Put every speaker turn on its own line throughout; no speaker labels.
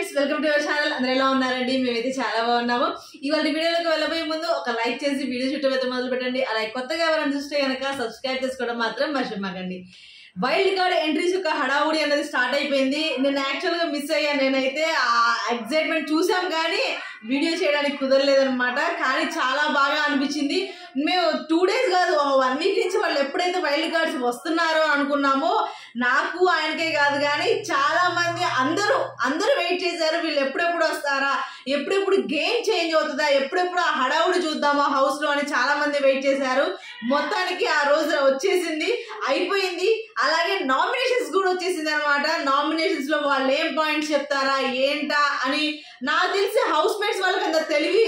Friends, welcome to our channel. అందరూ ఎలా ఉన్నారండి? మేమైతే చాలా బాగున్నాము. ఇవాళ వీడియోలోకి వెళ్ళబోయే ముందు ఒక లైక్ చేసి వీడియో చుట్టూ మొదలు పెట్టండి. అలాగే కొత్తగా ఎవరైనా చూస్తే కనుక సబ్స్క్రైబ్ చేసుకోవడం మాత్రం మర్చిపోకండి. వైల్డ్ కార్డ్ ఎంట్రీస్ యొక్క హడావుడి అనేది స్టార్ట్ అయిపోయింది. నేను యాక్చువల్గా మిస్ అయ్యాను. నేనైతే ఆ ఎగ్జైట్మెంట్ చూసాం కానీ వీడియో చేయడానికి కుదరలేదనమాట. కానీ చాలా బాగా అనిపించింది. మేము 2 days కాదు 1 week నుంచి వాళ్ళు ఎప్పుడైతే వైల్డ్ కార్డ్స్ వస్తున్నారో అనుకున్నామో, నాకు ఆయనకే కాదు కానీ చాలా మంది అందరూ వెయిట్ చేశారు. వీళ్ళు ఎప్పుడెప్పుడు వస్తారా, ఎప్పుడెప్పుడు గేమ్ చేంజ్ అవుతుందా, ఎప్పుడెప్పుడు ఆ హడావుడి చూద్దామా హౌస్ లో అని చాలా మంది వెయిట్ చేశారు. మొత్తానికి ఆ రోజు వచ్చేసింది, అయిపోయింది. అలాగే నామినేషన్స్ కూడా వచ్చేసింది అనమాట. నామినేషన్స్ లో వాళ్ళు ఏం పాయింట్స్ చెప్తారా ఏంటా అని నాకు తెలిసి హౌస్ మేట్స్ వాళ్ళకి అంత తెలివి,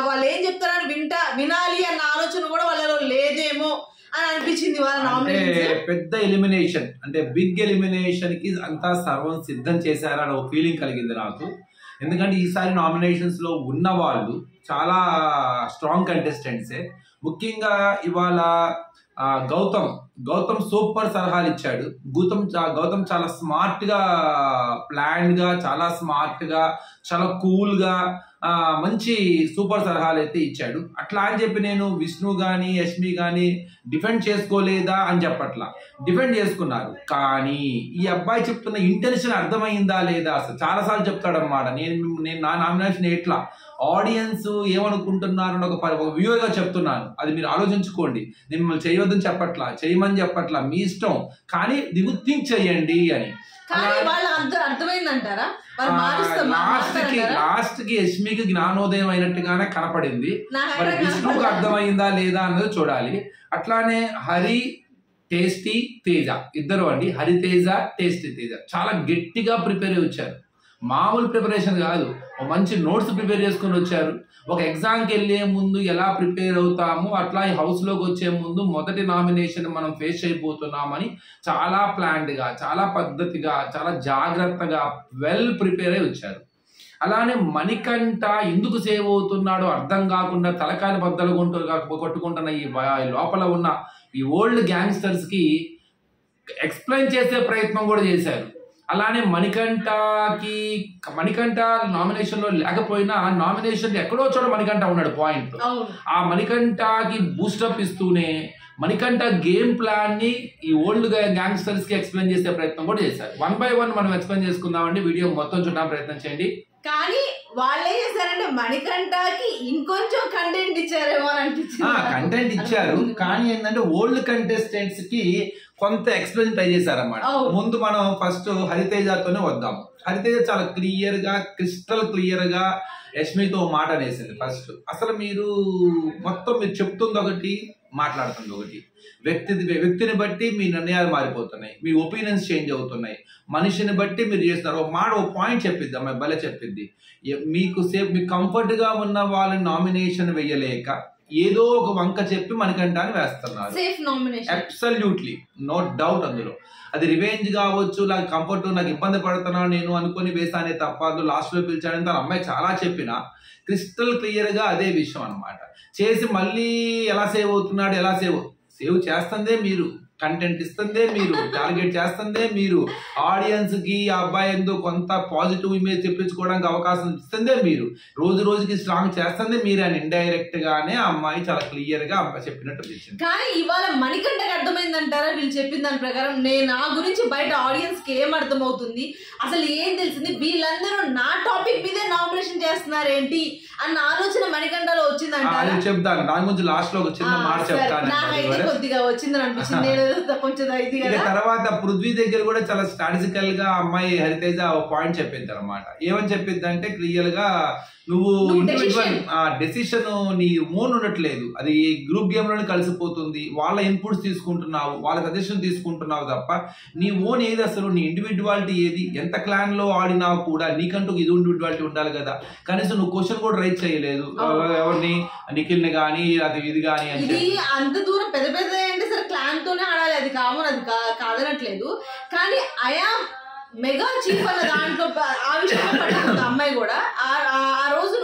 వాళ్ళు ఏం చెప్తారని వినాలి అన్న ఆలోచన కూడా వాళ్ళలో లేదేమో అని అనిపించింది. వాళ్ళ నామినేషన్
పెద్ద ఎలిమినేషన్ అంటే బిగ్ ఎలిమినేషన్ కి అంతా సర్వం సిద్ధం చేశారని ఒక ఫీలింగ్ కలిగింది నాకు. ఎందుకంటే ఈసారి నామినేషన్స్ లో ఉన్న వాళ్ళు చాలా స్ట్రాంగ్ కంటెస్టెంట్సే. ముఖ్యంగా ఇవాళ గౌతమ్ సూపర్ సలహాలు ఇచ్చాడు. గౌతమ్ చాలా స్మార్ట్ గా, ప్లాన్ గా, చాలా స్మార్ట్ గా, చాలా కూల్ గా మంచి సూపర్ సలహాలు అయితే ఇచ్చాడు. అట్లా అని చెప్పి నేను విష్ణు గాని యష్మి గాని డిఫెండ్ చేసుకోలేదా అని చెప్పట్లా, డిఫెండ్ చేసుకున్నారు. కానీ ఈ అబ్బాయి చెప్తున్న ఇంటెన్షన్ అర్థమైందా లేదా అసలు చాలాసార్లు చెప్తాడు అనమాట. నేను నా నామినేషన్ ఎట్లా ఆడియన్స్ ఏమనుకుంటున్నారని ఒక వ్యూవర్ గా చెప్తున్నాను. అది మీరు ఆలోచించుకోండి. నేను మిమ్మల్ని చేయవద్దని చెప్పట్లా, చేయమని చెప్పట్లా, మీ ఇష్టం. కానీ థింక్ చెయ్యండి అని. లాస్ట్ కి యష్మికి జ్ఞానోదయం అయినట్టుగానే కనపడింది. మరి విష్ణుకి అర్థమైందా లేదా అన్నది చూడాలి. అట్లానే హరి, టేస్టీ, తేజ ఇద్దరు అండి. హరితేజ, టేస్టీ తేజ చాలా గట్టిగా ప్రిపేర్ అయ్యి వచ్చారు. మామూలు ప్రిపరేషన్ కాదు, మంచి నోట్స్ ప్రిపేర్ చేసుకుని వచ్చారు. ఒక ఎగ్జామ్కి వెళ్ళే ముందు ఎలా ప్రిపేర్ అవుతాము అట్లా ఈ హౌస్లోకి వచ్చే ముందు మొదటి నామినేషన్ మనం ఫేస్ అయిపోతున్నామని చాలా ప్లాన్డ్గా, చాలా పద్ధతిగా, చాలా జాగ్రత్తగా వెల్ ప్రిపేర్ అయి వచ్చారు. అలానే మణికంఠ ఎందుకు సేవ్ అవుతున్నాడో అర్థం కాకుండా తలకాయలు బద్దలు కొట్టుకుంటున్న ఈ లోపల ఉన్న ఈ ఓల్డ్ గ్యాంగ్స్టర్స్ కి ఎక్స్ప్లెయిన్ చేసే ప్రయత్నం కూడా చేశారు. అలానే మణికంఠ నామినేషన్ లో లేకపోయినా నామినేషన్ ఎక్కడో చోట మణికంఠ ఉన్నాడు పాయింట్. ఆ మణికంఠకి బూస్టప్ ఇస్తూనే మణికంఠ గేమ్ ప్లాన్ ని ఈ ఓల్డ్ గ్యాంగ్స్టర్స్ కి ఎక్స్ప్లెయిన్ చేసే ప్రయత్నం కూడా చేశారు. 1 by 1 మనం ఎక్స్ప్లెయిన్ చేసుకుందామండి. వీడియో మొత్తం చూడడానికి ప్రయత్నం చేయండి.
కానీ వాళ్ళు ఏం చేశారంటే మణికంఠకి ఇంకొంచెం కంటెంట్ ఇచ్చారేమో అని అనిపించింది.
కంటెంట్ ఇచ్చారు కానీ ఏంటంటే ఓల్డ్ కంటెస్టెంట్స్ కి కొంత ఎక్స్ప్లెయిన్ ట్రై చేశారన్నమాట. ముందు మనం ఫస్ట్ హరితేజతోనే వద్దాం. హరితేజ చాలా క్లియర్ గా, క్రిస్టల్ క్లియర్ గా యష్మితో మాట అనేసింది. ఫస్ట్ అసలు మీరు చెప్తుంది ఒకటి, మాట్లాడుతుంది ఒకటి. వ్యక్తిని బట్టి మీ నిర్ణయాలు మారిపోతున్నాయి, మీ ఒపీనియన్స్ చేంజ్ అవుతున్నాయి. మనిషిని బట్టి మీరు చేస్తున్నారు. ఓ పాయింట్ చెప్పిద్ది అమ్మాయి, భలే చెప్పిద్ది. మీకు కంఫర్ట్ గా ఉన్న వాళ్ళని నామినేషన్ వెయ్యలేక ఏదో ఒక వంక చెప్పి మణికంఠని వేస్తున్నారు. Absolutely no doubt. అందులో అది రివెంజ్ కావచ్చు, నాకు కంఫర్ట్, నాకు ఇబ్బంది పడుతున్నాను నేను అనుకుని వేసానే తప్ప అందులో లాస్ట్ లో పిలిచాడని తన అమ్మాయి చాలా చెప్పినా క్రిస్టల్ క్లియర్ గా అదే విషయం అనమాట. చేసి మళ్ళీ ఎలా సేవ్ అవుతున్నాడు, ఎలా సేవ్ చేస్తుందే మీరు, కంటెంట్ ఇస్తుందే మీరు, టార్గెట్ చేస్తుందే మీరు, ఆడియన్స్ కి ఆ అబ్బాయి ఎందుకు కొంత పాజిటివ్ ఇమేజ్ తెప్పించుకోవడానికి అవకాశం ఇస్తుందే మీరు, రోజుకి స్ట్రాంగ్ చేస్తుందే మీరు అని ఇండైరెక్ట్ గానే ఆ అమ్మాయి చాలా క్లియర్ గా చెప్పినట్టు ఇచ్చింది.
కానీ ఇవాళ మణికంఠకి అర్థమైందంటారా వీళ్ళు చెప్పిన దాని ప్రకారం? నా గురించి బయట ఆడియన్స్ కి ఏం అర్థమవుతుంది, అసలు ఏం తెలిసింది, వీళ్ళందరూ నా టాపిక్ మీదే నామినేషన్ చేస్తున్నారు ఏంటి అన్న ఆలోచన మణికంఠలో వచ్చిందంటారా?
చెప్తాను, దాని గురించి లాస్ట్ లో ఒక చిన్న మాట చెప్తాను.
నాకైతే కొద్దిగా వచ్చిందని అనిపించింది.
తర్వాత పృథ్వీ దగ్గర కూడా చాలా స్ట్రాటజికల్ గా అమ్మాయి హరితేజ పాయింట్ చెప్పింది అనమాట. ఏమని చెప్పింది అంటే క్లియర్ గా నువ్వు ఇండివిజువల్ డెసిషన్ నీ ఓన్ ఉండట్లేదు, అది గ్రూప్ గేమ్ లోనే కలిసిపోతుంది. వాళ్ళ ఇన్పుట్స్ తీసుకుంటున్నావు, వాళ్ళ సజెషన్ తీసుకుంటున్నావు తప్ప నీ ఓన్ ఏది, అసలు నీ ఇండివిజువాలిటీ ఏది, ఎంత క్లాన్ లో ఆడినా కూడా నీకంటూ ఇది ఇండివిజువాలిటీ ఉండాలి కదా. కనీసం నువ్వు క్వశ్చన్ కూడా రైట్ చేయలేదు ఎవరిని, నిఖిల్ ని గానీ అది ఇది గానీ అని.
అంత దూరం పెద్ద అంటే సరే క్లాన్ తోనే ఆడాలి, అది కామన్, అది కాదనట్లేదు. కానీ మెగా చీఫ్ అన్న దాంట్లో ఆ విషయంలో పడుతుంది అమ్మాయి కూడా. ఆ రోజు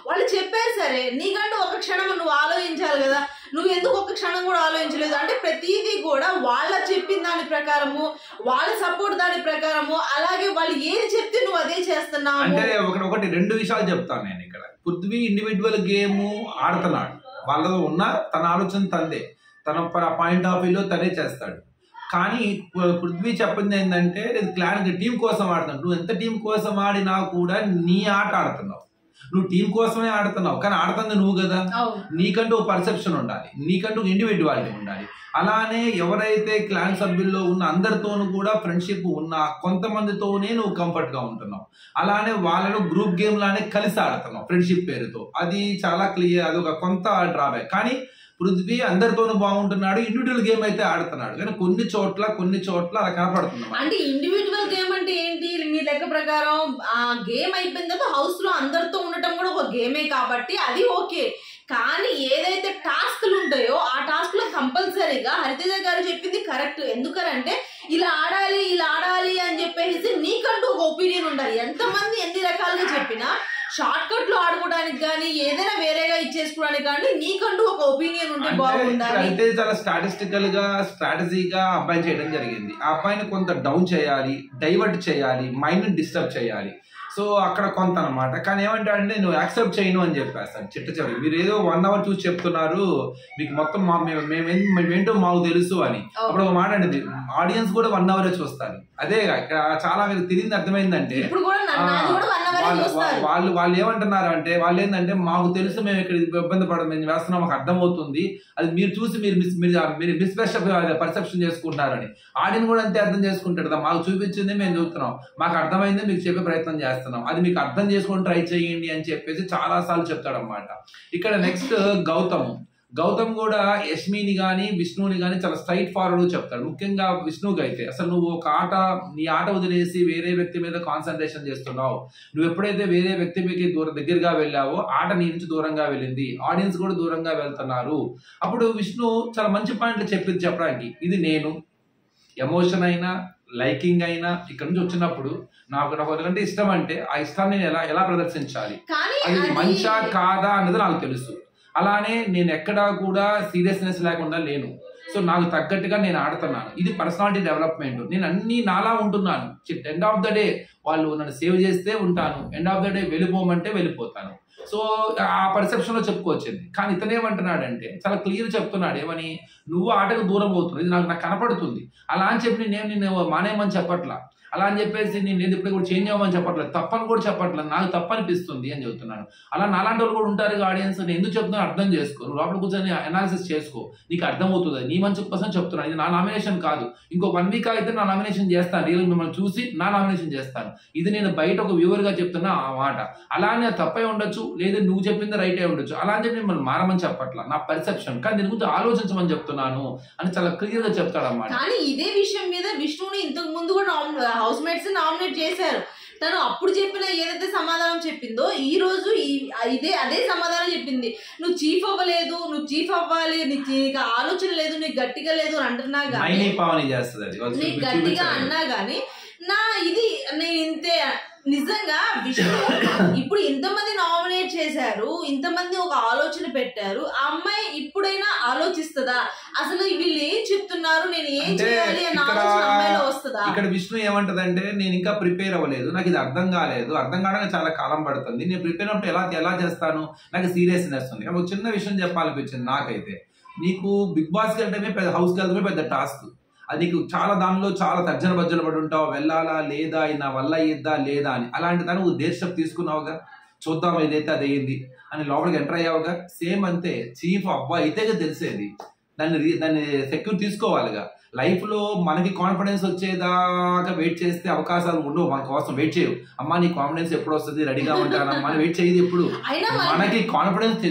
వాళ్ళు చెప్పారు సరే, నీకంటూ ఒక క్షణం నువ్వు ఆలోచించాలి కదా, నువ్వు ఎందుకు ఒక్క క్షణం కూడా ఆలోచించలేదు అంటే ప్రతిదీ కూడా వాళ్ళ చెప్పిన దాని ప్రకారము, వాళ్ళ సపోర్ట్ దాని ప్రకారము, అలాగే వాళ్ళు ఏది చెప్తే నువ్వు అదే చేస్తున్నావు.
అంటే ఒకటి 2 విషయాలు చెప్తాను నేను ఇక్కడ. పృథ్వీ ఇండివిజువల్ గేమ్ ఆడుతున్నాడు, వాళ్ళలో ఉన్న తన ఆలోచన తందే, తన పాయింట్ ఆఫ్ వ్యూలో తనే చేస్తాడు. కానీ పృథ్వీ చెప్పింది ఏంటంటే నేను క్లాన్ టీం కోసం ఆడుతున్నాను. నువ్వు ఎంత టీం కోసం ఆడినా కూడా నీ ఆట ఆడుతున్నావు, నువ్వు టీం కోసమే ఆడుతున్నావు, కానీ ఆడుతుంది నువ్వు కదా. నీకంటూ ఒక పర్సెప్షన్ ఉండాలి, నీకంటూ ఇండివిజువాలిటీ ఉండాలి. అలానే ఎవరైతే క్లాన్ సభ్యుల్లో ఉన్న అందరితోనూ కూడా ఫ్రెండ్షిప్ ఉన్న కొంతమందితోనే నువ్వు కంఫర్ట్ గా ఉంటున్నావు. అలానే వాళ్ళలో గ్రూప్ గేమ్ లానే కలిసి ఆడుతున్నావు ఫ్రెండ్షిప్ పేరుతో. అది చాలా క్లియర్, అదొక కొంత డ్రాబ్యాక్. కానీ పృథ్వీ అందరితోనూ బాగుంటున్నాడు, ఇండివిజువల్ గేమ్ అయితే ఆడుతున్నాడు. కానీ కొన్ని చోట్ల అలా కనపడుతుంది.
అంటే ఇండివిజువల్ గేమ్ అంటే ఏంటి మీ లెక్క ప్రకారం? ఆ గేమ్ అయిపోయిన తర్వాత హౌస్ లో అందరితో ఉండటం కూడా ఒక గేమే కాబట్టి అది ఓకే. కానీ ఏదైతే టాస్క్లు ఉంటాయో ఆ టాస్క్ లో కంపల్సరీగా హరితేజ గారు చెప్పింది కరెక్ట్. ఎందుకంటే ఇలా ఆడాలి అని చెప్పేసి నీకంటూ ఒక ఒపీనియన్ ఉండాలి. ఎంతమంది ఎన్ని రకాలుగా చెప్పినా షార్ట్ కట్ లో ఆడుకోవడానికి కానీ ఏదైనా వేరేగా ఇచ్చేసుకోవడానికి కానీ నీకంటూ ఒక ఒపీనియన్ ఉంటే బాగుండాలి.
అయితే చాలా స్టాటిస్టికల్ గా స్ట్రాటజీగా అబ్బాయి చేయడం జరిగింది. ఆ అబ్బాయిని కొంత డౌన్ చేయాలి, డైవర్ట్ చేయాలి, మైండ్ డిస్టర్బ్ చేయాలి. సో అక్కడ కొంత అనమాట. కానీ ఏమంటాడంటే నువ్వు యాక్సెప్ట్ చేయను అని చెప్పేస్తాను చిట్ట చివరి. మీరు ఏదో 1 hour చూసి చెప్తున్నారు, మీకు మొత్తం మేమేంటో మాకు తెలుసు అని. అప్పుడు ఒక మాట అండి, ఆడియన్స్ కూడా 1 hour చూస్తారు. అదే ఇక్కడ చాలా మీకు తిరిగింది అర్థమైందంటే వాళ్ళు ఏమంటున్నారు అంటే వాళ్ళు ఏంటంటే మాకు తెలుసు, మేము ఇక్కడ ఇబ్బంది పడడం మేము వేస్తున్నాం, మాకు అర్థమవుతుంది, అది మీరు చూసి మీరు పర్సెప్షన్ చేసుకుంటున్నారని. ఆడియన్స్ కూడా అంతే అర్థం చేసుకుంటాడు. మాకు చూపించింది మేము చూస్తున్నాం, మాకు అర్థమైంది మీకు చెప్పే ప్రయత్నం చేస్తున్నాం, అది మీకు అర్థం చేసుకొని ట్రై చేయండి అని చెప్పేసి చాలా సార్లు చెప్తాడు అన్నమాట. ఇక్కడ నెక్స్ట్ గౌతమ్ కూడా యష్మిని కానీ విష్ణుని కానీ చాలా స్ట్రైట్ ఫార్వర్డ్ చెప్తాడు. ముఖ్యంగా విష్ణుకి అయితే అసలు నువ్వు ఒక నీ ఆట వదిలేసి వేరే వ్యక్తి మీద కాన్సన్ట్రేషన్ చేస్తున్నావు. నువ్వు ఎప్పుడైతే వేరే వ్యక్తి మీద దగ్గరగా వెళ్ళావో ఆట నీ నుంచి దూరంగా వెళ్ళింది, ఆడియన్స్ కూడా దూరంగా వెళ్తున్నారు. అప్పుడు విష్ణు చాలా మంచి పాయింట్లు చెప్పడానికి, ఇది నేను ఎమోషన్ అయినా లైకింగ్ అయినా ఇక్కడ నుంచి వచ్చినప్పుడు నాకు వదలంటే ఇష్టం అంటే ఆ ఇష్టాన్ని నేను ఎలా ప్రదర్శించాలి, అది మంచా కాదా అన్నది నాకు తెలుసు. అలానే నేను ఎక్కడా కూడా సీరియస్నెస్ లేకుండా లేను. సో నాకు తగ్గట్టుగా నేను ఆడుతున్నాను. ఇది పర్సనాలిటీ డెవలప్మెంట్. నేను అన్ని నాలా ఉంటున్నాను. ఎండ్ ఆఫ్ ద డే వాళ్ళు నన్ను సేవ్ చేస్తే ఉంటాను, ఎండ్ ఆఫ్ ద డే వెళ్ళిపోమంటే వెళ్ళిపోతాను. సో ఆ పర్సెప్షన్ లో చెప్పుకోవచ్చింది. కానీ ఇతనేమంటున్నాడంటే చాలా క్లియర్ చెప్తున్నాడు, ఏమని, నువ్వు ఆటకు దూరం అవుతుంది, ఇది నాకు కనపడుతుంది. అలా అని చెప్పి నేను మానేయమని చెప్పట్లా, అలా అని చెప్పేసి నేను ఇప్పుడు కూడా చేంజ్ అవ్వమని చెప్పట్లేదు, తప్పని కూడా చెప్పట్లేదు, నాకు తప్పనిపిస్తుంది అని చెప్తున్నాను. అలా నాలాంటి వాళ్ళు కూడా ఉంటారు ఆడియన్స్. నేను ఎందుకు చెప్తున్నాను అర్థం చేసుకో, నువ్వు లోపల కూర్చొని అనాలిసిస్ చేసుకో, నీకు అర్థమవుతుంది. నీ మంచి కోసం చెప్తున్నాను, ఇది నా నామినేషన్ కాదు. ఇంకో 1 week అయితే నా నామినేషన్ చేస్తాను, రియల్ మిమ్మల్ని చూసి నా నామినేషన్ చేస్తాను. ఇది నేను బయట ఒక వ్యూవర్ గా చెప్తున్నా ఆ మాట. అలానే తప్పే ఉండొచ్చు, లేదు నువ్వు చెప్పింది రైట్ అయి ఉండొచ్చు, అలా అని చెప్పి మిమ్మల్ని మారమని చెప్పట్లా, నా పర్సెప్షన్. కానీ దీని గురించి ఆలోచించమని చెప్తున్నాను అని చాలా క్లియర్ గా చెప్తాడు అన్నమాట.
కానీ ఇదే విషయం మీద విష్ణుని ఇంతకు ముందు కూడా హౌస్ మేట్స్ నామినేట్ చేశారు. తను అప్పుడు చెప్పిన ఏదైతే సమాధానం చెప్పిందో ఈ రోజు అదే సమాధానం చెప్పింది. నువ్వు చీఫ్ అవ్వలేదు, నువ్వు చీఫ్ అవ్వాలి, నీకు ఆలోచన లేదు, నీకు గట్టిగా లేదు అని అంటున్నా గానీ, నీకు గట్టిగా అన్నా గానీ నేను ఇంతే. నిజంగా విష్ణు ఇప్పుడు ఇంతమంది నామినేట్ చేశారు, ఇంతమంది ఒక ఆలోచన పెట్టారు, ఆ అమ్మాయి ఇప్పుడైనా ఆలోచిస్తుందా అసలు వీళ్ళు ఏం చెప్తున్నారు, నేను ఏం చేయాలి అన్న ఆలోచన అమ్మాయిలో వస్తుందా?
ఇక్కడ విష్ణు ఏమంటదంటే నేను ఇంకా ప్రిపేర్ అవ్వలేదు, నాకు ఇది అర్థం కాలేదు, అర్థం కావడానికి చాలా కాలం పడుతుంది, నేను ప్రిపేర్ అప్పుడు ఎలా చేస్తాను, నాకు సీరియస్నెస్ ఉంది. ఒక చిన్న విషయం చెప్పాలనిపించింది నాకైతే. నీకు బిగ్ బాస్ కి వెళ్ళటమే పెద్ద, హౌస్ కి వెళ్ళటమే పెద్ద టాస్క్. అది నీకు దానిలో చాలా తర్జన భర్జన పడి ఉంటావు, వెళ్ళాలా లేదా, నా వల్ల అయ్యిద్దా లేదా అని. అలాంటి దాన్ని నువ్వు దేశం తీసుకున్నావుగా, చూద్దాం ఏదైతే అది అయ్యింది అని లోపలికి ఎంటర్ అయ్యావుగా. సేమ్ అంతే, చీఫ్ అబ్బా అయితే తెలిసేది, దాన్ని సెక్యూర్ తీసుకోవాలిగా. లైఫ్ లో మనకి కాన్ఫిడెన్స్ వచ్చేదాకా వెయిట్ చేస్తే అవకాశాలు ఉండవు, మన కోసం వెయిట్ చేయవు. అమ్మా నీ కాన్ఫిడెన్స్ ఎప్పుడు వస్తుంది, రెడీగా ఉంటానమ్మా అని వెయిట్ చేయదు ఎప్పుడు. మనకి కాన్ఫిడెన్స్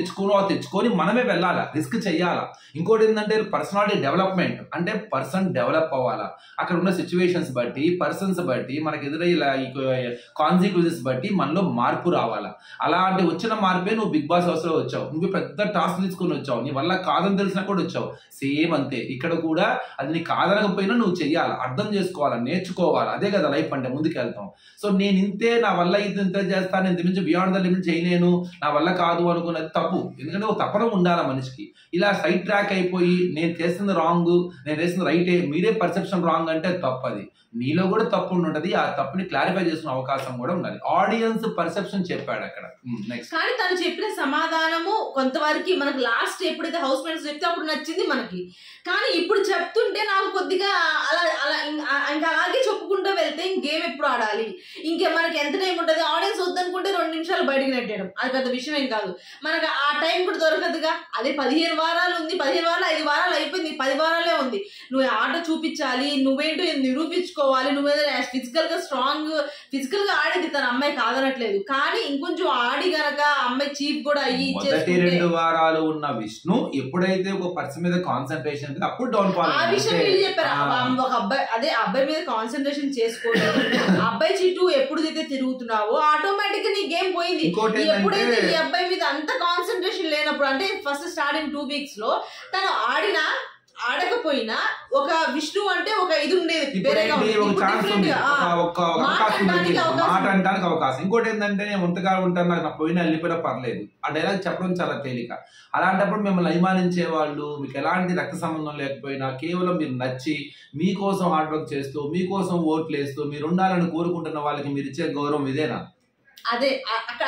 తెచ్చుకొని మనమే వెళ్ళాలా, రిస్క్ చెయ్యాలా. ఇంకోటి ఏంటంటే పర్సనాలిటీ డెవలప్మెంట్ అంటే పర్సన్ డెవలప్ అవ్వాలా. అక్కడ ఉన్న సిచ్యువేషన్స్ బట్టి, పర్సన్స్ బట్టి, మనకి ఎదురయ్యే కాన్సిక్వెన్సెస్ బట్టి మనలో మార్పు రావాలా. అలాంటి వచ్చిన మార్పే నువ్వు బిగ్ బాస్ హౌస్ లో వచ్చావు, నువ్వు పెద్ద టాస్క్ తీసుకొని వచ్చావు, నీ వల్ల కాదని తెలిసినా కూడా వచ్చావు. సేమ్ అంతే ఇక్కడ కూడా అది నీ కాదనకపోయినా నువ్వు చెయ్యాలి, అర్థం చేసుకోవాలి, నేర్చుకోవాలి. అదే కదా లైఫ్ అంటే, ముందుకు వెళ్తాం. సో నేను ఇంతే, నా వల్ల ఇంత చేస్తాను, ఇంత మించి బియాండ్ ద లిమిట్ చేయలేను, నా వల్ల కాదు అనుకున్నది తప్పు. ఎందుకంటే ఒక తపన ఉండాలి మనిషికి. ఇలా సైడ్ ట్రాక్ అయిపోయి నేను చేస్తుంది రాంగ్, నేను చేస్తుంది రైటే, మీరే పర్సెప్షన్ రాంగ్ అంటే తప్పు. అది నీలో కూడా తప్పు ఉంటుంది. ఆ తప్పుని క్లారిఫై చేసుకునే అవకాశం కూడా ఉండాలి. ఆడియన్స్ పర్సెప్షన్ చెప్పాడు అక్కడ. నెక్స్ట్
కానీ తను చెప్పిన సమాధానము కొంతవరకు మనకు లాస్ట్ ఎప్పుడైతే హౌస్ మేట్స్ చెప్తే అప్పుడు నచ్చింది మనకి. కానీ ఇప్పుడు చెప్తుంటే నాకు కొద్దిగా అలా అలా ఇంకా అలాగే చెప్పుకుంటూ వెళ్తే ఇంకేం ఎప్పుడు ఆడాలి, ఇంకే మనకి ఎంత టైం ఉంటుంది. ఆడియన్స్ వద్దనుకుంటే 2 నిమిషాలు బయటకు నెట్టేయడం అది పెద్ద విషయం ఏం కాదు. మనకు ఆ టైం కూడా దొరకదుగా. అదే 15 వారాలు ఉంది, 15 వారాలు 5 వారాలు అయిపోయింది, 10 వారాలే ఉంది. నువ్వు ఆట చూపించాలి, నువ్వేంటో నిరూపించుకోవాలి, నువ్వేదో ఫిజికల్ గా స్ట్రాంగ్, ఫిజికల్ గా ఆడింది తన అమ్మాయి కాదనట్లేదు. కానీ ఇంకొంచెం ఆడి గనక అమ్మాయి చీఫ్ కూడా అయ్యి
మొదటి 2 వారాలు ఉన్న విష్ణు ఎప్పుడైతే ఒక పర్సన్ మీద కాన్సన్ట్రేషన్ అప్పుడు డౌన్ ఫాల్.
ఆ విషయం వీళ్ళు చెప్పారు. ఒక అబ్బాయి అదే అబ్బాయి మీద కాన్సన్ట్రేషన్ చేసుకోండి, అబ్బాయి చుట్టూ ఎప్పుడైతే తిరుగుతున్నావో ఆటోమేటిక్ గా నీ గేమ్ పోయింది. ఎప్పుడైతే ఈ అబ్బాయి మీద అంత కాన్సన్ట్రేషన్ లేనప్పుడు, అంటే ఫస్ట్ స్టార్టింగ్ 2 వీక్స్ లో తను ఆడకపోయినా ఒక విష్ణు అంటే ఒక ఇది ఉండేది,
మాట అంటానికి అవకాశం. ఇంకోటి ఏంటంటే నేను ఉంతగా ఉంటాను, నాకు నా పోయినా వెళ్ళిపోయినా పర్లేదు, ఆ డైలాగ్ చెప్పడం చాలా తేలిక. అలాంటప్పుడు మిమ్మల్ని అభిమానించే వాళ్ళు, మీకు ఎలాంటి రక్త సంబంధం లేకపోయినా కేవలం మీరు నచ్చి మీకోసం హార్డ్ వర్క్ చేస్తూ, మీకోసం ఓట్లు వేస్తూ, మీరు ఉండాలని కోరుకుంటున్న వాళ్ళకి మీరు ఇచ్చే గౌరవం ఇదేనా?
అదే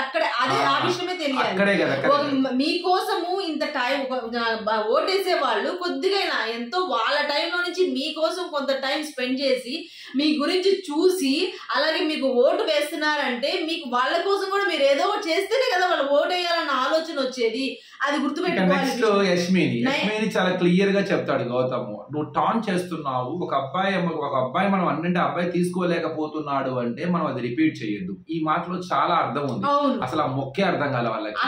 అక్కడ అదే ఆ విషయమే తెలియాలి. మీకోసము ఇంత టైం ఓటేసే వాళ్ళు కొద్దిగా ఎంతో వాళ్ళ టైంలో నుంచి మీకోసం కొంత టైం స్పెండ్ చేసి మీ గురించి చూసి అలాగే మీకు ఓటు వేస్తున్నారంటే మీకు వాళ్ళ కోసం కూడా మీరు ఏదో ఒకటి చేస్తేనే కదా వాళ్ళు ఓటు వేయాలన్న ఆలోచన వచ్చేది. అది గుర్తుపెట్టుకోవాలి.
నెక్స్ట్ యష్మిని చాలా క్లియర్ గా చెప్తాడు గౌతమ్, నువ్వు టాన్ చేస్తున్నావు, ఒక అబ్బాయి మనం అన్నంటే అబ్బాయి తీసుకోలేకపోతున్నాడు అంటే మనం అది రిపీట్ చేయొద్దు. ఈ మాటలో చాలా అర్థం ఉంది. అసలు ఆ మొక్కే అర్థం కాల వాళ్ళకి.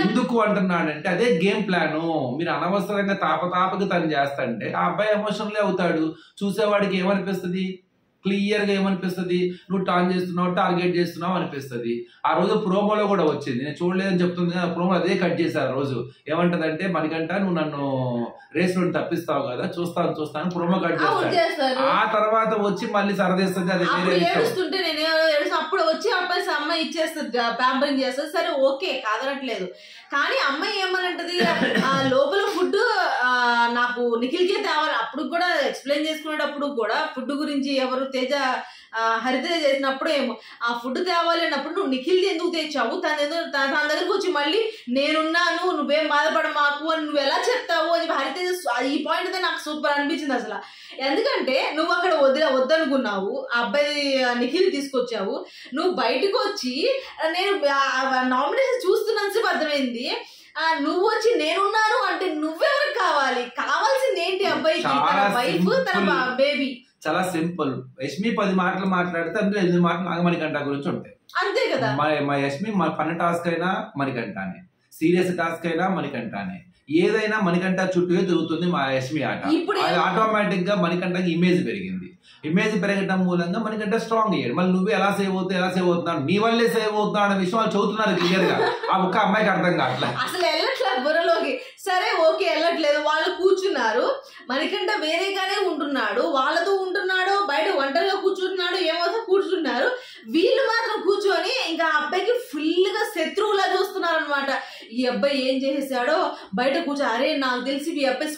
ఎందుకు అంటున్నాడంటే అదే గేమ్ ప్లాన్. మీరు అనవసరంగా తాపకి తను చేస్తంటే ఆ అబ్బాయి ఎమోషనల్ అవుతాడు. చూసేవాడికి ఏమనిపిస్తుంది, క్లియర్ గా ఏమనిపిస్తుంది, నువ్వు టాన్ చేస్తున్నావు, టార్గెట్ చేస్తున్నావు అనిపిస్తుంది. ఆ రోజు ప్రోమోలో కూడా వచ్చింది, నేను చూడలేదని చెప్తుంది కానీ ప్రోమో అదే కట్ చేశారు. రోజు ఏమంటదంటే, మనకంట నువ్వు నన్ను రేస్ నుండి తప్పిస్తావు కదా, చూస్తాను ప్రోమో కట్ చేస్తాను. ఆ తర్వాత వచ్చి మళ్ళీ సరదీస్తుంది. అది
ఏడుస్తుంటే నేను అప్పుడు వచ్చి అమ్మాయి ఇచ్చేస్తుంది, ప్యాంపరింగ్ చేస్తుంది. సరే ఓకే కాదనట్లేదు, కానీ అమ్మాయి ఏమనంటది, లోపల ఫుడ్ నాకు నిఖిల్కే తేవాలి. అప్పుడు కూడా ఎక్స్ప్లెయిన్ చేసుకునేటప్పుడు కూడా ఫుడ్ గురించి ఎవరు తేజ హరితేజ చేసినప్పుడు ఏమో ఆ ఫుడ్ తేవాలి అన్నప్పుడు నువ్వు నిఖిల్ ఎందుకు తెచ్చావు, తన దగ్గరకు వచ్చి మళ్ళీ నేనున్నాను నువ్వేం బాధపడ మాకు అని నువ్వు ఎలా చెప్తావు అని హరితేజ ఈ పాయింట్ అయితే నాకు సూపర్ అనిపించింది అసలు. ఎందుకంటే నువ్వు అక్కడ వద్దనుకున్నావు, ఆ అబ్బాయి నిఖిల్ తీసుకొచ్చావు, నువ్వు బయటకు వచ్చి నేను నామినేషన్ చూస్తున్నంతసేపు అర్థమైంది, నువ్వు వచ్చి నేనున్నాను అంటే నువ్వెవరికి కావాల్సింది ఏంటి అబ్బాయికి, తన వైఫ్ తన బేబీ.
చాలా సింపుల్. యష్మి 10 మాటలు మాట్లాడితే అందులో 8 మాటలు నాగమణికంఠ గురించి ఉంటాయి.
అంతే కదా.
మా యష్మి ఫన్ టాస్క్ అయినా మణికంఠానే, సీరియస్ టాస్క్ అయినా మణికంఠానే, ఏదైనా మణికంఠ చుట్టూ తిరుగుతుంది మా యష్మి ఆట. అది ఆటోమేటిక్ గా మణికంఠకి ఇమేజ్ పెరిగింది. ఇమేజ్ పెరగడం మూలంగా మనకంటే స్ట్రాంగ్ అయ్యాడు. మళ్ళీ నువ్వు ఎలా సేవ్ అవుతున్నావు, నీ వల్లే సేవ్ అవుతున్నావు అనే విషయం వాళ్ళు చదువుతున్నారు క్లియర్ గా. ఆ ఒక్క అమ్మాయికి అర్థం కావట్లేదు,
అసలు వెళ్ళట్లేదు బుర్రలోకి. సరే ఓకే వెళ్ళట్లేదు, వాళ్ళు కూర్చున్నారు, మనకంటే వేరేగానే ఉంటున్నాడు, వాళ్ళతో ఉంటున్నాడు, బయట ఒంటరిగా కూర్చుంటున్నాడు, ఏమవుతా కూర్చున్నారు. వీళ్ళు మాత్రం కూర్చొని ఇంకా అబ్బాయికి ఫుల్ గా శత్రువులా చూస్తున్నారు అనమాట. ఈ అబ్బాయి ఏం చేసేసాడో బయట కూర్చో, అరే నాకు తెలిసి ఈ అబ్బాయి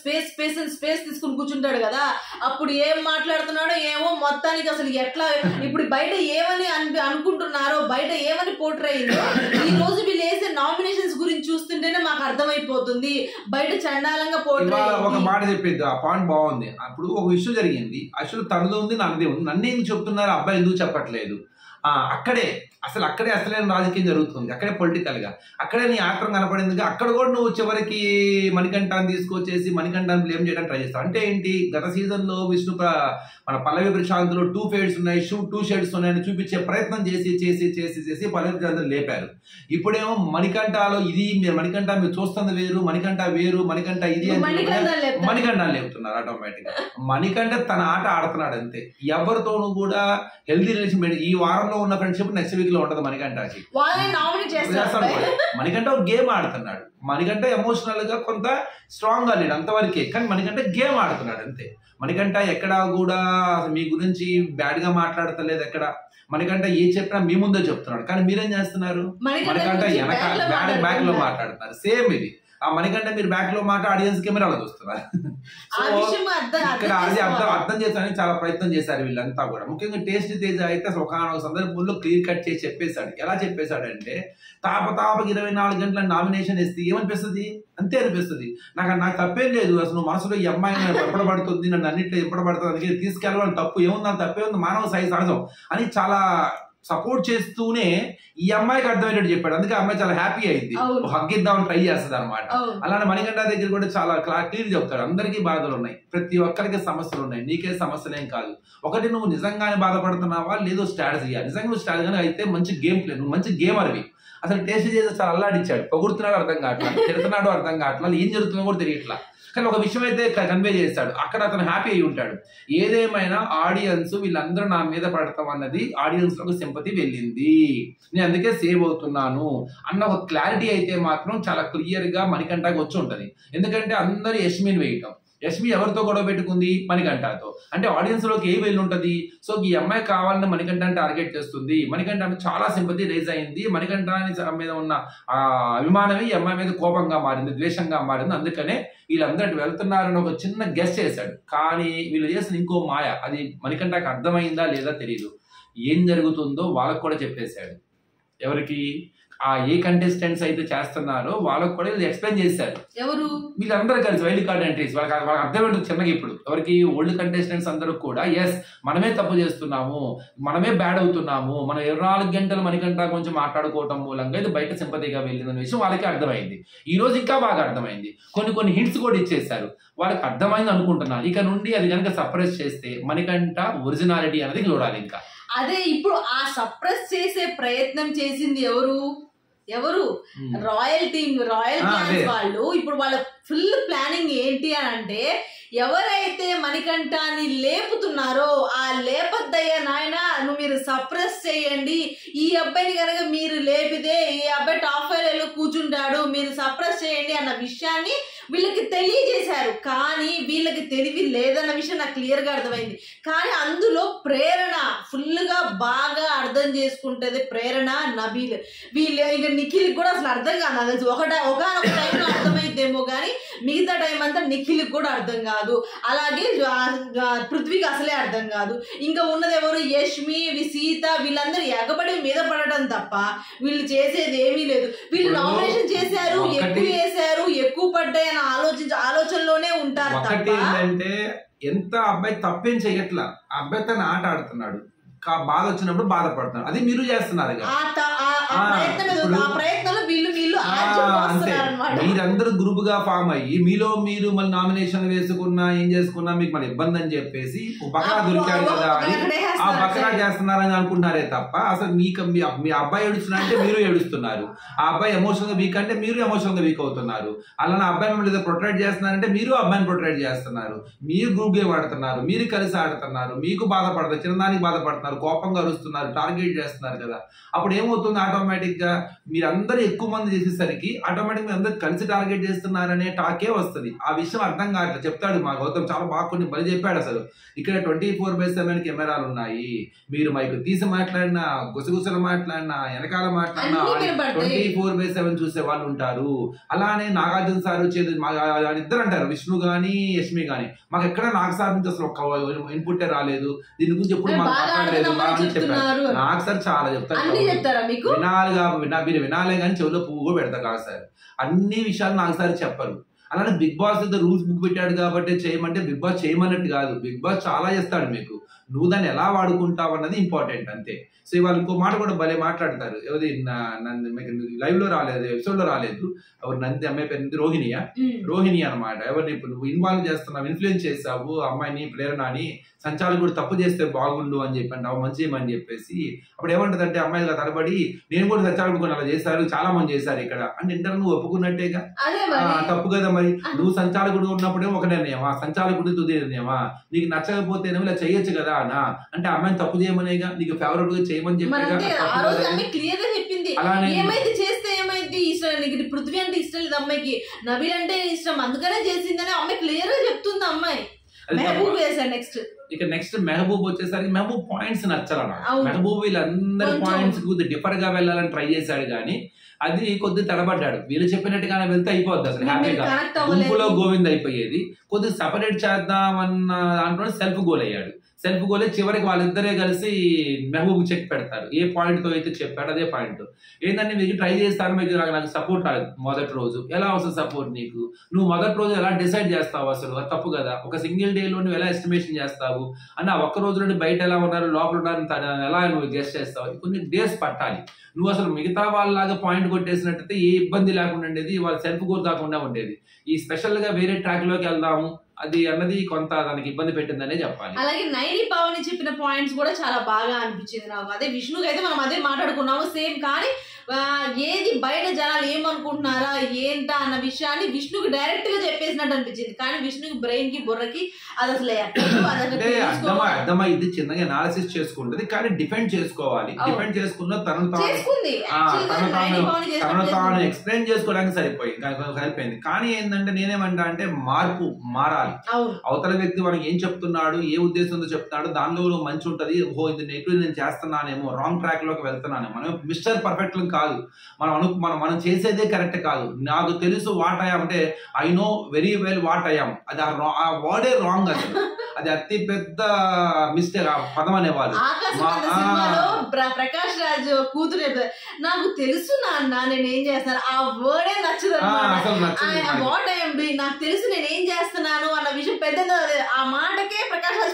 స్పేస్ తీసుకుని కూర్చుంటాడు కదా, అప్పుడు ఏం మాట్లాడుతున్నాడో ఏమో, మొత్తానికి అసలు ఎట్లా ఇప్పుడు బయట ఏమని అనుకుంటున్నారో, బయట ఏమని పోర్ట్రే అయిందో ఈ రోజు వీళ్ళు వేసే నామినేషన్స్ గురించి చూస్తుంటేనే మాకు అర్థమైపోతుంది బయట చండాలంగా పోర్ట్రే.
ఒక మాట చెప్పేది, ఆ పాయింట్ బాగుంది. అప్పుడు ఒక విషయం జరిగింది, అసలు తనది ఉంది నన్నది ఉంది, నన్ను ఎందుకు చెప్తున్నారు అబ్బాయి ఎందుకు చెప్పట్లేదు, అక్కడే అసలైన రాజకీయం జరుగుతుంది, అక్కడే పొలిటికల్ గా అక్కడే నీ ఆత్రం కనపడింది. అక్కడ కూడా నువ్వు చివరికి మణికంఠాన్ని తీసుకొచ్చేసి మణికంఠాన్ని బ్లేమ్ చేయడానికి ట్రై చేస్తావు. అంటే ఏంటి, గత సీజన్ లో విష్ణు మన పల్లవి ప్రశాంత్లో 2 ఫేడ్స్ ఉన్నాయి, 2 షేడ్స్ ఉన్నాయని చూపించే ప్రయత్నం చేసి పల్లవి ప్రశాంత్ లేపారు. ఇప్పుడేమో మణికంఠలో ఇది మణికంఠ మీరు చూస్తుంది వేరు, మణికంఠ వేరు, మణికంఠ ఇది అని మణికంఠాన్ని లేపుతున్నారు. ఆటోమేటిక్ గా మణికంఠ తన ఆట ఆడుతున్నాడు అంతే. ఎవరితోనూ కూడా హెల్దీ రిలేషన్, ఈ వారంలో ఉన్న ఫ్రెండ్షిప్ నెక్స్ట్ వీక్ లో ఉండదు మణికంఠకి.
వాళ్ళని నామినేట్ చేస్తారు.
మణికంఠ ఒక గేమ్ ఆడుతున్నాడు. మణికంఠ ఎమోషనల్ గా కొంత స్ట్రాంగ్ గా లేడు అంతవరకే, కానీ మణికంఠ గేమ్ ఆడుతున్నాడు అంతే. మణికంఠ ఎక్కడా కూడా మీ గురించి బ్యాడ్ గా మాట్లాడతలేదు. ఎక్కడ మణికంఠ ఏ చెప్పినా మీ ముందే చెప్తున్నాడు, కానీ మీరేం చేస్తున్నారు? మణికంఠ వెనక బ్యాక్ లో మాట్లాడుతున్నారు. సేమ్ ఇది. ఆ మణికంఠ మీరు బ్యాక్ లో మాట ఆడియన్స్ కెమెరాలో చూస్తున్నారు. ఇక్కడ అది అర్థం చేస్తానని చాలా ప్రయత్నం చేశారు వీళ్ళంతా కూడా. ముఖ్యంగా టేస్టీ తేజ అయితే అసలు ఒక సందర్భంలో క్లియర్ కట్ చేసి చెప్పేశాడు. ఎలా చెప్పేశాడంటే, తాపకి 24 గంటల నామినేషన్ ఇస్తే ఏమనిపిస్తుంది? అంతే అనిపిస్తుంది. నాకు తప్పేం లేదు, అసలు మనసులో ఈ అమ్మాయి ఎప్పడబడుతుంది, నన్ను అన్నింటిలో ఎప్పడబడుతుంది, అందుకే తీసుకెళ్ళడం తప్పు ఏముంది, తప్పే ఉంది, మానవ సాయి సహజం అని చాలా సపోర్ట్ చేస్తూనే ఈ అమ్మాయికి అర్థమయ్యేటట్టు చెప్పాడు. అందుకే అమ్మాయి చాలా హ్యాపీ అయింది, హగ్గిద్దామని ట్రై చేస్తుంది అనమాట. అలానే మణికంఠ దగ్గర కూడా చాలా క్లియర్ చెప్తాడు, అందరికీ బాధలు ఉన్నాయి, ప్రతి ఒక్కరికి సమస్యలు ఉన్నాయి, నీకే సమస్యలేం కాదు. ఒకటి నువ్వు నిజంగానే బాధపడుతున్నావా లేదో స్ట్రాటజీ. నిజంగా నువ్వు స్ట్రాటజీ అయితే మంచి గేమ్ ప్లే, నువ్వు మంచి గేమర్వి. అసలు టేస్ట్ చేసి చాలా అల్లాడిచ్చాడు. పొగుడుతున్నాడు అర్థం కావట్లా, తిడుతున్నాడు అర్థం కావట్లా, ఏం జరుగుతుందో కూడా తెలియట్లా. కానీ ఒక విషయం అయితే కన్వే చేస్తాడు, అక్కడ అతను హ్యాపీ అయి ఉంటాడు. ఏదేమైనా ఆడియన్స్ వీళ్ళందరూ నా మీద పడతాం అన్నది ఆడియన్స్ లో సింపతి వెళ్ళింది, నేను అందుకే సేవ్ అవుతున్నాను అన్న ఒక క్లారిటీ అయితే మాత్రం చాలా క్లియర్ గా మణికంఠకి వచ్చి ఉంటది. ఎందుకంటే అందరూ యష్మిని వేయటం, యష్మి ఎవరితో గొడవ పెట్టుకుంది? మణికంఠతో. అంటే ఆడియన్స్ లోకి ఏ వెళ్ళి ఉంటది? సో ఈ అమ్మాయి కావాలని మణికంఠని టార్గెట్ చేస్తుంది. మణికంఠ చాలా సింపతి రేజ్ అయింది. మణికంఠ మీద ఉన్న అభిమానమే ఈ అమ్మాయి మీద కోపంగా మారింది, ద్వేషంగా మారింది. అందుకనే వీళ్ళందరూ వెళ్తున్నారని ఒక చిన్న గెస్ చేశాడు. కానీ వీళ్ళు చేసిన ఇంకో మాయ, అది మణికంఠకి అర్థమైందా లేదా తెలియదు. ఏం జరుగుతుందో వాళ్ళకు కూడా చెప్పేశాడు. ఎవరికి? ఆ ఏ కంటెస్టెంట్స్ అయితే చేస్తున్నారో వాళ్ళకు కూడా వీళ్ళు ఎక్స్ప్లెయిన్ చేశారు. ఎవరు? వీళ్ళందరూ కలిసి వైల్డ్ కార్డ్ ఎంట్రీస్. వాళ్ళకి అర్థమైంది చిన్నగా. ఇప్పుడు ఎవరికి? ఓల్డ్ కంటెస్టెంట్స్ అందరూ కూడా ఎస్ మనమే తప్పు చేస్తున్నాము, మనమే బ్యాడ్ అవుతున్నాము, మనం 24 గంటలు మణికంఠ కొంచెం మాట్లాడుకోవటం మూలంగా ఇది బయట సింపతిగా వెళ్ళిందన్న విషయం వాళ్ళకి అర్థమైంది. ఈ రోజు ఇంకా బాగా అర్థమైంది. కొన్ని హింట్స్ కూడా ఇచ్చేశారు, వాళ్ళకి అర్థమైంది అనుకుంటున్నాను. ఇక నుండి అది కనుక సప్రెస్ చేస్తే మణికంఠ ఒరిజినాలిటీ అనేది చూడాలి. ఇంకా
అదే ఇప్పుడు ఆ సప్రెస్ చేసే ప్రయత్నం చేసింది ఎవరు? రాయల్ టీమ్, రాయల్ క్లాన్స్ వాళ్ళు. ఇప్పుడు వాళ్ళ ఫుల్ ప్లానింగ్ ఏంటి అని అంటే, ఎవరైతే మణికంఠాన్ని లేపుతున్నారో ఆ లేపద్దయ్యా నాయన, నువ్వు మీరు సప్రెస్ చేయండి, ఈ అబ్బాయిని కనుక మీరు లేపితే ఈ అబ్బాయి టాప్ 5 కూర్చుంటాడు, మీరు సప్రెస్ చేయండి అన్న విషయాన్ని వీళ్ళకి తెలియజేశారు. కానీ వీళ్ళకి తెలివి లేదన్న విషయం నాకు క్లియర్ గా అర్థమైంది. కానీ అందులో ప్రేరణ ఫుల్ గా బాగా అర్థం చేసుకుంటది. ప్రేరణ, నబీల్, వీళ్ళు ఇంకా నిఖిల్ కూడా అసలు అర్థం కాదు. నాకు తెలిసి ఒకనొక టైంలో అర్థమైద్దేమో కానీ మిగతా టైం అంతా నిఖిల్ కూడా అర్థం కాదు. అలాగే పృథ్వీకి అసలే అర్థం కాదు. ఇంకా ఉన్నది ఎవరు? యష్మి, సీత, వీళ్ళందరూ ఎగబడి మీద పడటం తప్ప వీళ్ళు చేసేది ఏమీ లేదు. వీళ్ళు నామినేషన్ చేశారు, ఎక్కువ వేశారు, ఎక్కువ పడ్డాయి అని ఆలోచనలోనే ఉంటారు.
ఏంటంటే ఎంత అబ్బాయి తప్పేం చెయ్యట్లా, అబ్బాయి తన ఆట ఆడుతున్నాడు, బాధ వచ్చినప్పుడు బాధపడుతున్నాడు. అది మీరు చేస్తున్నారు. మీరందరూ గ్రూప్ గా ఫామ్ అయ్యి మీలో మీరు మళ్ళీ నామినేషన్ వేసుకున్నా ఏం చేసుకున్నా మీకు మళ్ళీ ఇబ్బంది అని చెప్పేసి బకరా దొరికాడు కదా అని ఆ బకరా చేస్తున్నారని అనుకుంటున్నారే తప్ప అసలు మీ అబ్బాయి ఏడుస్తున్నా అంటే మీరు ఏడుస్తున్నారు, ఆ అబ్బాయి ఎమోషనల్ గా వీక్ అంటే మీరు ఎమోషనల్ గా వీక్ అవుతున్నారు. అలానే అబ్బాయి మిమ్మల్ని ప్రొటెక్ట్ చేస్తున్నారంటే మీరు అబ్బాయిని ప్రొటెక్ట్ చేస్తున్నారు. మీరు గ్రూప్ గేమ్ ఆడుతున్నారు, మీరు కలిసి ఆడుతున్నారు, మీకు బాధపడతారు, చిన్నదానికి బాధపడుతున్నారు, కోపంగా అరుస్తున్నారు, టార్గెట్ చేస్తున్నారు కదా. అప్పుడు ఏమవుతుంది? ఆటోమేటిక్ గా మీరందరూ ఎక్కువ మంది చేసేసరికి ఆటోమేటిక్ మీరు అందరూ కలిసి టార్గెట్ చేస్తున్నారనే టాకే వస్తుంది. ఆ విషయం అర్థం కావట్లేదు. చెప్తాడు మా గౌతమ్ చాలా బాగా కొన్ని బలి చెప్పాడు. అసలు ఇక్కడ 24/7 కెమెరాలు ఉన్నాయి, మీరు మైకు తీసి మాట్లాడినా, గుసగుసలు మాట్లాడినా, వెనకాల మాట్లాడినా 24/7 చూసే వాళ్ళు ఉంటారు. అలానే నాగార్జున సార్ వచ్చేది ఇద్దరు అంటారు, విష్ణు గాని యష్మి గాని, మాకు ఎక్కడ నాగ్ సార్ నుంచి అసలు ఒక ఇన్పుట్ రాలేదు, దీని గురించి ఎప్పుడు మాకు మాట్లాడలేదు చెప్పారు. నాగ్ సార్ చాలా చెప్తారు, మీరు వినాలే కానీ చెవిలో పువ్వు కూడా పెడతారు నాగ్ సార్. అన్ని విషయాలు నాగ్ సార్ చెప్పరు. అలానే బిగ్ బాస్ రూల్స్ బుక్ పెట్టాడు కాబట్టి చేయమంటే బిగ్ బాస్ చేయమన్నట్టు కాదు, బిగ్ బాస్ చాలా చేస్తాడు మీకు, నువ్వు దాన్ని ఎలా వాడుకుంటావు అన్నది ఇంపార్టెంట్ అంతే. సో ఇవాళ ఇంకో మాట కూడా భలే మాట్లాడతారు, ఎవరి లైవ్ లో రాలేదు, ఎపిసోడ్ లో రాలేదు, ఎవరు నంది అమ్మాయి పేరు రోహిణి అనమాట. ఎవరిని ఇప్పుడు నువ్వు ఇన్వాల్వ్ చేస్తున్నావు, ఇన్ఫ్లుయెన్స్ చేసావు అమ్మాయిని, ప్రేరణ అని, సంచాలకుడు తప్పు చేస్తే బాగుండు అని చెప్పండి, అవి మంచి చేయమని చెప్పేసి. అప్పుడు ఏమంటదంటే అమ్మాయిగా తరబడి నేను కూడా సంచాలకుడు అలా చేశారు, చాలా మంది చేశారు ఇక్కడ అంటే ఇంటర్ నువ్వు ఒప్పుకున్నట్టేగా, తప్పు కదా మరి. నువ్వు సంచాలకుడు ఉన్నప్పుడే ఒక నిర్ణయమా, సంచాలకుడు తుది నిర్ణయమా, నీకు నచ్చకపోతే ఇలా చేయొచ్చు కదా. అలానా అంటే అమ్మాయిని తప్పు చేయమనేగా, నీకు ఫేవరబుల్ గా చేయమని
చెప్పింది. ఏమైతే చేస్తే ఏమైంది, ఇష్టం నీకు పృథ్వీ అంటే ఇష్టం లేదు అమ్మాయికి, నబీల్ అంటే ఇష్టం అందుకనే చేసిందని అమ్మాయి క్లియర్ గా చెప్తుంది. అమ్మాయి మెహబూబ్ వేసాడు. నెక్స్ట్
మెహబూబ్ వచ్చేసరికి మెహబూబ్ పాయింట్స్ నచ్చాలన్న. మెహబూబ్ వీళ్ళందరి పాయింట్స్ కొద్దిగా డిఫర్ గా వెళ్ళాలని ట్రై చేశాడు కానీ అది కొద్దిగా తడబడ్డాడు. వీళ్ళు చెప్పినట్టుగానే వెళ్తే అయిపోద్ది అసలు హ్యాపీగా, గుంపులో గోవింద్ అయిపోయేది. కొద్దిగా సపరేట్ చేద్దామన్న దాంట్లో సెల్ఫ్ గోల్ అయ్యాడు. సెల్ఫ్ గోలే చివరికి వాళ్ళిద్దరే కలిసి మెహబూబ్ చెక్ పెడతారు. ఏ పాయింట్ తో అయితే చెప్పాడు అదే పాయింట్. ఏంటంటే మీకు ట్రై చేస్తాను, మీకు నాకు సపోర్ట్ రాలేదు మొదటి రోజు. ఎలా వస్తుంది సపోర్ట్ నీకు? నువ్వు మొదటి రోజు ఎలా డిసైడ్ చేస్తావు అసలు? అది తప్పు కదా. ఒక సింగిల్ డే లో నువ్వు ఎలా ఎస్టిమేషన్ చేస్తావు అన్న? ఒక్క రోజు నుండి బయట ఎలా ఉన్నారు లోపల ఉన్నారు ఎలా నువ్వు గెస్ట్ చేస్తావు? కొన్ని డేస్ పట్టాలి. నువ్వు అసలు మిగతా వాళ్ళలాగా పాయింట్ కొట్టేసినట్టయితే ఏ ఇబ్బంది లేకుండా ఉండేది, వాళ్ళ సెల్ఫ్ గోల్ కాకుండా ఉండేది. ఈ స్పెషల్ గా వేరే ట్రాక్ లోకి వెళ్దాము అది అన్నది కొంత దానికి ఇబ్బంది పెట్టిందనే చెప్పాలి.
అలాగే నైని పావని చెప్పిన పాయింట్స్ కూడా చాలా బాగా అనిపించింది నాకు. అదే విష్ణుకి అయితే మనం అదే మాట్లాడుకున్నాము సేమ్. కానీ ఏది బయట జనాలు ఏమనుకుంటున్నారా ఏంటా అన్న విషయాన్ని విష్ణుకి డైరెక్ట్ గా చెప్పేసినట్టు అనిపించింది. కానీ విష్ణుకి బ్రెయిన్ కి బుర్రకి అది అసలు
అర్థమైంది, చిన్నగా అనాలిసిస్ చేసుకుంటది కానీ డిఫెండ్ చేసుకోవాలి. డిఫెండ్ చేసుకున్న తనను తాను ఎక్స్ప్లెయిన్ చేసుకోవడానికి సరిపోయింది. కానీ ఏంటంటే నేనేమంటా అంటే మార్పు మారాలి. అవతల వ్యక్తి మనకి ఏం చెప్తున్నాడు, ఏ ఉద్దేశంతో చెప్తున్నాడు, దానిలో మంచి ఉంటది. ఓహో ఇది నెగిటివ్ నేను చేస్తున్నానేమో, రాంగ్ ట్రాక్ లోకి వెళ్తున్నాను. మనం మిస్టర్ పర్ఫెక్ట్ కాదు, మనం చేసేదే కరెక్ట్ కాదు. నాకు తెలుసు వాట్ ఐ అంటే I know very well what I అది ఆ వర్డే రాంగ్ అసలు. అది అతి పెద్ద మిస్టేక్ ఆ పదం అనేవాళ్ళు.
ప్రకాష్ రాజ్ కూతురు నాకు తెలుసు నాన్న నేను ఏం చేస్తాను, ఆ వర్డే నచ్చదు. వాట్ ఐ యామ్ డూయింగ్ నాకు తెలుసు నేను ఏం చేస్తున్నాను అన్న విషయం పెద్ద ఆ మాటకే ప్రకాష్ రాజ్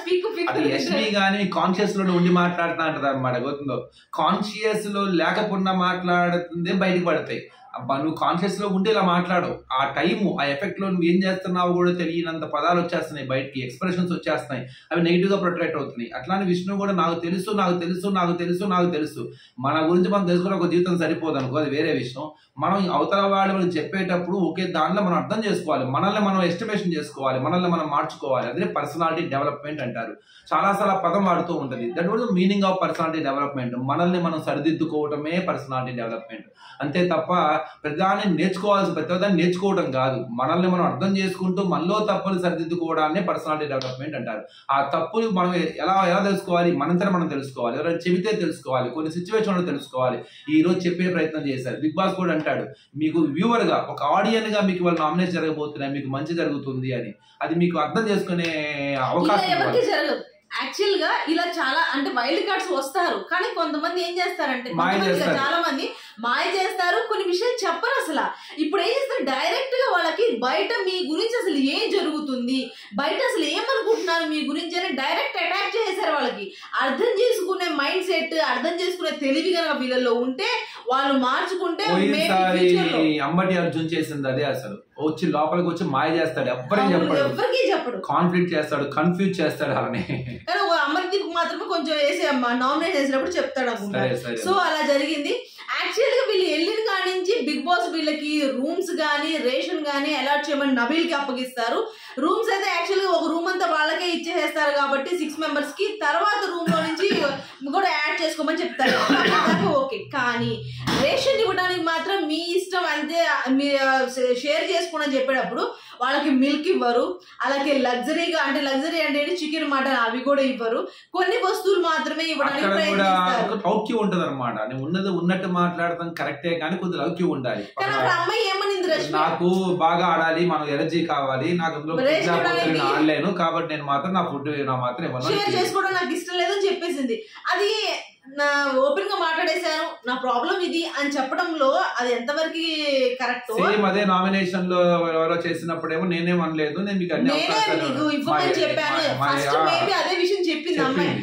యష్మి గానీ కాన్షియస్ లో ఉండి మాట్లాడుతా అంటది అనమాట. గుర్తుందో, కాన్షియస్ లో లేకపోకుండా మాట్లాడుతుందే బయటకు పడతాయి. అబ్బా నువ్వు కాన్షియస్ లో ఉంటే ఇలా మాట్లాడు, ఆ టైము ఆ ఎఫెక్ట్ లో నువ్వు ఏం చేస్తున్నావు కూడా తెలియనంత పదాలు వచ్చేస్తున్నాయి బయటికి, ఎక్స్ప్రెషన్స్ వచ్చేస్తున్నాయి, అవి నెగిటివ్ గా ప్రొటెక్ట్ అవుతున్నాయి. అట్లానే విష్ణు కూడా నాకు తెలుసు నాకు తెలుసు నాకు తెలుసు నాకు తెలుసు, మన గురించి మనం తెలుసుకుని ఒక జీవితం సరిపోదు అనుకో, అది వేరే విషయం. మనం అవతల వాళ్ళు చెప్పేటప్పుడు ఒకే దాంట్లో మనం అర్థం చేసుకోవాలి, మనల్ని మనం ఎస్టిమేషన్ చేసుకోవాలి, మనల్ని మనం మార్చుకోవాలి. అదే పర్సనాలిటీ డెవలప్మెంట్ అంటారు. చాలాసార్లు పదం వాడుతూ ఉంటుంది. That was the meaning of personality development. మనల్ని మనం సరిదిద్దుకోవటమే పర్సనాలిటీ డెవలప్మెంట్. అంతే తప్ప ప్రతిదాన్ని ప్రతిదాన్ని నేర్చుకోవడం కాదు. మనల్ని మనం అర్థం చేసుకుంటూ మనలో తప్పులు సరిదిద్దుకోవడాన్ని పర్సనాలిటీ డెవలప్మెంట్ అంటారు. ఆ తప్పులు మనం ఎలా తెలుసుకోవాలి, మనంతనే మనం తెలుసుకోవాలి, ఎవరైనా చెబితే తెలుసుకోవాలి, కొన్ని సిచ్యువేషన్లో తెలుసుకోవాలి. ఈ రోజు చెప్పే ప్రయత్నం చేశారు. బిగ్ బాస్ కూడా అంటాడు, మీకు వ్యూవర్ గా ఒక ఆడియన్ గా మీకు వాళ్ళు నామినేట్ జరగబోతున్నాయి, మీకు మంచి జరుగుతుంది అని, అది మీకు అర్థం చేసుకునే అవకాశం.
యాక్చువల్ గా ఇలా చాలా అంటే వైల్డ్ కార్డ్స్ వస్తారు, కానీ కొంతమంది ఏం చేస్తారంటే చాలా మంది మాయ చేస్తారు, కొన్ని విషయాలు చెప్పరు అసలు. ఇప్పుడు ఏం చేస్తారు, డైరెక్ట్ గా వాళ్ళకి బయట మీ గురించి అసలు ఏం జరుగుతుంది, బయట అసలు ఏమనుకుంటున్నారు మీ గురించి అని డైరెక్ట్ అటాక్ చేశారు. వాళ్ళకి అర్థం చేసుకునే మైండ్ సెట్, అర్థం చేసుకునే తెలివి కనుక వీళ్ళలో ఉంటే వాళ్ళు మార్చుకుంటే.
అంబటి అర్జున్ చేసింది అదే, అసలు వచ్చి లోపలికి వచ్చి మాయ చేస్తాడు, ఎవరికి చెప్పడు, కాన్ఫ్లిక్ట్ చేస్తాడు, కన్ఫ్యూజ్ చేస్తాడు అలానే.
కానీ అమర్దీప్ మాత్రమే కొంచెం వేసి నామినేట్ చేసినప్పుడు చెప్తాడు అనుకుంటా. సో అలా జరిగింది. యాక్చువల్ గా వీళ్ళు వెళ్ళిన కాడి నుంచి బిగ్ బాస్ వీళ్ళకి రూమ్స్ గానీ రేషన్ గానీ అలాట్ చేయమని నబీల్ కి అప్పగిస్తారు. రూమ్స్ అయితే యాక్చువల్ గా ఒక రూమ్ అంతా వాళ్ళకే ఇచ్చేసేస్తారు కాబట్టి 6 మెంబర్స్ కి, తర్వాత రూమ్ లో నుంచి కూడా యాడ్ చేసుకోమని చెప్తారు. ఓకే, కానీ రేషన్ ఇవ్వడానికి మాత్రం మీ ఇష్టం అంతే, మీరు షేర్ చేసుకోండి చెప్పేటప్పుడు వాళ్ళకి మిల్క్ ఇవ్వరు, అలాగే లగ్జరీగా అంటే లగ్జరీ అంటే చికెన్ మటన్ అవి కూడా ఇవ్వరు, కొన్ని వస్తువులు మాత్రమే ఇవ్వడానికి
లౌక్యం ఉంటది అనమాట. ఉన్నట్టు మాట్లాడతాం కరెక్టే కానీ కొద్ది లౌక్యం ఉండాలి.
అమ్మాయి ఏమనింది,
నాకు బాగా ఆడాలి, మనకు ఎనర్జీ కావాలి, నాకు ఆడలేను కాబట్టి నేను మాత్రం నా ఫుడ్ మాత్రం
షేర్ చేసుకోవడం నాకు ఇష్టం లేదని చెప్పేసింది. అది నా ఓపెన్ గా మాట్లాడేశాను, నా ప్రాబ్లం ఇది అని చెప్పడంలో అది ఎంతవరకు కరెక్ట్.
సేమ్ అదే నామినేషన్ లో ఎవరో చేసినప్పుడేమో నేనేమనలేదు, నేను మీకు
ఇవ్వమని చెప్పాను. ఫస్ట్ మేబీ అదే విషయం చెప్పింది అమ్మాయి,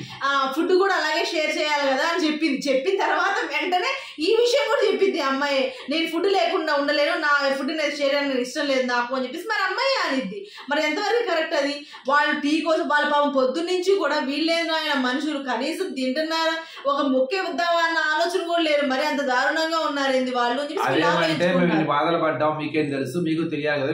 ఫుడ్ కూడా అలాగే షేర్ చేయాలి కదా అని చెప్పింది. చెప్పిన తర్వాత వెంటనే ఈ విషయం కూడా చెప్పింది అమ్మాయి, నేను ఫుడ్ లేకుండా ఉండలేను, నా ఫుడ్ నేను షేర్ చేయడానికి ఇష్టం లేదు నాకు అని చెప్పేసి. మరి అమ్మాయి అనిద్ది, మరి ఎంతవరకు కరెక్ట్ అది? వాళ్ళు టీ కోసం వాళ్ళ పాపం పొద్దున్న నుంచి కూడా వీళ్ళేదో ఆయన మనుషులు కనీసం తింటున్నారా, ఒక మొక్కే వద్దామా అన్న ఆలోచన కూడా లేరు, మరి అంత దారుణంగా ఉన్నారేంది వాళ్ళు.
బాధలు పడ్డాం, మీకేం తెలుసు, మీకు తెలియాలి కదా,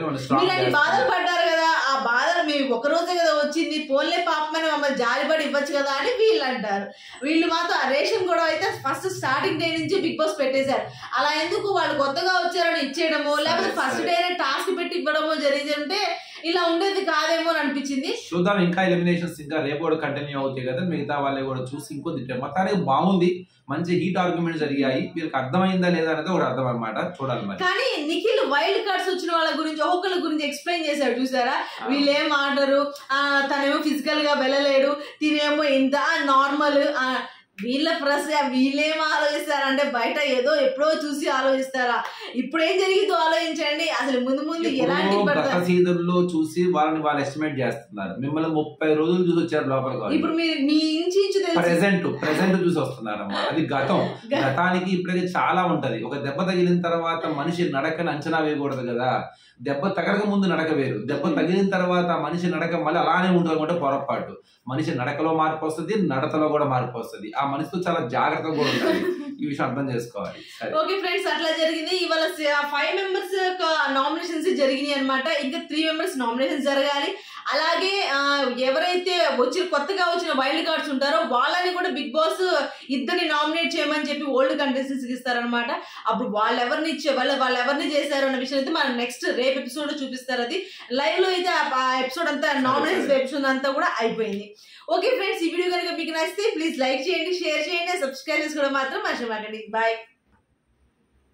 బాధలు పడ్డారు కదా, ఆ బాధ మేము ఒక రోజే కదా వచ్చింది, పోన్లే పాపమని మమ్మల్ని జాలిపడి ఇవ్వచ్చు కదా అని వీళ్ళు అంటారు. వీళ్ళు మాత్రం ఆ రేషన్ గొడవ అయితే ఫస్ట్ స్టార్టింగ్ డే నుంచి బిగ్ బాస్ పెట్టేశారు. అలా ఎందుకు వాళ్ళు కొత్తగా వచ్చారని ఇచ్చేయడమో లేకపోతే ఫస్ట్ డేనే టాస్క్ పెట్టి ఇవ్వడమో జరిగిందంటే ఇలా ఉండేది కాదేమో అని అనిపించింది.
చూద్దాం, ఇంకా ఎలిమినేషన్స్ ఇంకా రేపు కూడా కంటిన్యూ అవుతాయి కదా, మిగతా వాళ్ళే కూడా చూసి ఇంకొద్ది మొత్తానికి బాగుంది, మంచి హీట్ ఆర్గ్యుమెంట్ జరిగాయి. వీళ్ళకి అర్థమైందా లేదా అనేది కూడా అర్థం అనమాట, చూడాలి మరి.
కానీ నిఖిల్ వైల్డ్ కార్డ్స్ వచ్చిన వాళ్ళ గురించి ఒక్కొక్కరి గురించి ఎక్స్ప్లెయిన్ చేశాడు చూసారా, వీళ్ళేం ఆడరు, తనేమో ఫిజికల్ గా వెళ్ళలేడు, తినేమో ఇంత నార్మల్, వీళ్ళ ప్రశ్న వీళ్ళేం ఆలోచిస్తారంటే బయట ఏదో ఎప్పుడో చూసి ఆలోచిస్తారా, ఇప్పుడు ఏం జరిగిందో ఆలోచించండి. అసలు ముందు ముందు ఎలాంటి
సీజన్లో చూసి వాళ్ళని వాళ్ళు ఎస్టిమేట్ చేస్తున్నారు. మిమ్మల్ని 30 రోజులు చూసి వచ్చారు లోపలికి,
ఇప్పుడు మీరు మీ ఇంచి
ప్రెసెంట్ చూసి వస్తున్నారమ్మా. అది గతానికి ఇప్పటికీ చాలా ఉంటది. ఒక దెబ్బ తగిలిన తర్వాత మనిషి నడకని అంచనా వేయకూడదు కదా. దెబ్బ తగలక ముందు నడక వేరు, దెబ్బ తగిలిన తర్వాత మనిషి నడక మళ్ళీ అలానే ఉంటుంది అనుకుంటే పొరపాటు. మనిషి నడకలో మార్పు వస్తుంది, నడతలో కూడా మార్పు వస్తుంది. ఆ మనిషితో చాలా జాగ్రత్తగా కూడా ఉండాలి, ఈ విషయం అర్థం చేసుకోవాలి.
ఓకే ఫ్రెండ్స్, అట్లా జరిగింది. ఇవాళ 5 మెంబర్స్ నామినేషన్స్ జరిగినాయి అనమాట. ఇంకా 3 మెంబర్స్ నామినేషన్స్ జరగాలి. అలాగే ఎవరైతే కొత్తగా వచ్చిన వైల్డ్ కార్డ్స్ ఉంటారో వాళ్ళని కూడా బిగ్ బాస్ ఇద్దరిని నామినేట్ చేయమని చెప్పి ఓల్డ్ కంటెస్టెంట్స్ ఇస్తారనమాట. అప్పుడు వాళ్ళు ఎవరిని చేశారు అన్న విషయం అయితే మనం నెక్స్ట్ రేపు ఎపిసోడ్ చూపిస్తారు. అది లైవ్ లో అయితే ఆ ఎపిసోడ్ అంతా నామినేషన్ ఎపిసోడ్ అంతా కూడా అయిపోయింది. ఓకే ఫ్రెండ్స్, ఈ వీడియో కనుక మీకు నచ్చితే ప్లీజ్ లైక్ చేయండి, షేర్ చేయండి, సబ్స్క్రైబ్ చేసుకోవడం మాత్రం మర్చిపోకండి. బాయ్.